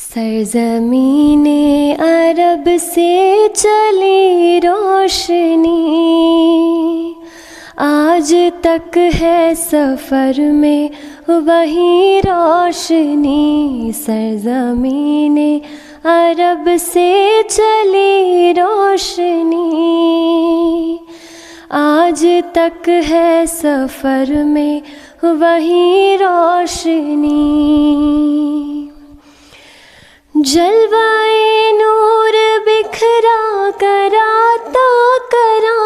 सरज़मीने अरब से चली रोशनी, आज तक है सफ़र में वही रोशनी। सरज़मीने अरब से चली रोशनी, आज तक है सफ़र में वही रोशनी। जलवाए नूर बिखरा कराता करा,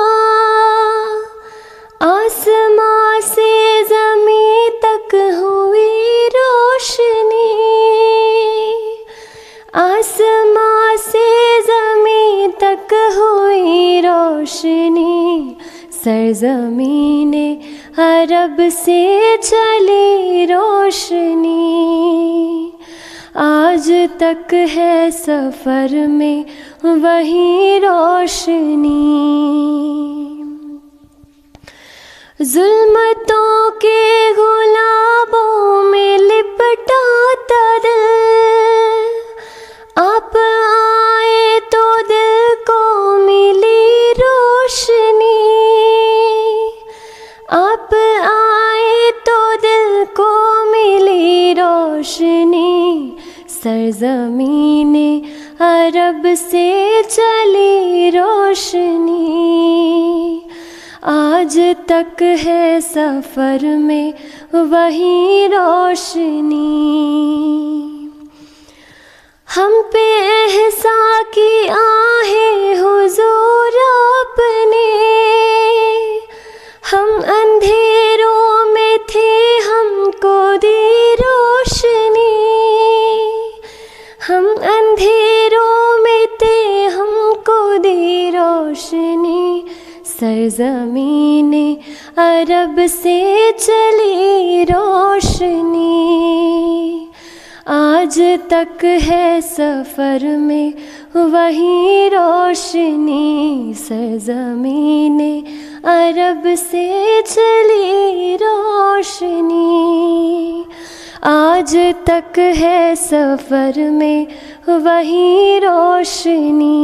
आसमां से ज़मीं तक हुई रोशनी। आसमां से ज़मीं तक हुई रोशनी। सरज़मीने अरब से चली रोशनी, आज तक है सफ़र में वही रोशनी। ज़ुल्मतों के गुलाबों में लिपटा दिल, आप आए तो दिल को मिली रोशनी। आप आए तो दिल को मिली रोशनी। सरज़मीने अरब से चली रोशनी, आज तक है सफ़र में वही रोशनी। हम पे एहसान की आहें हुज़ूर आपने, हम अंधेरों में थे हमको दी रोशनी। हम अंधेरों में थे हमको दी रोशनी। सरज़मीने अरब से चली रोशनी, आज तक है सफ़र में वही रोशनी। सरज़मीने अरब से चली रोशनी, आज तक है सफ़र में वही रोशनी।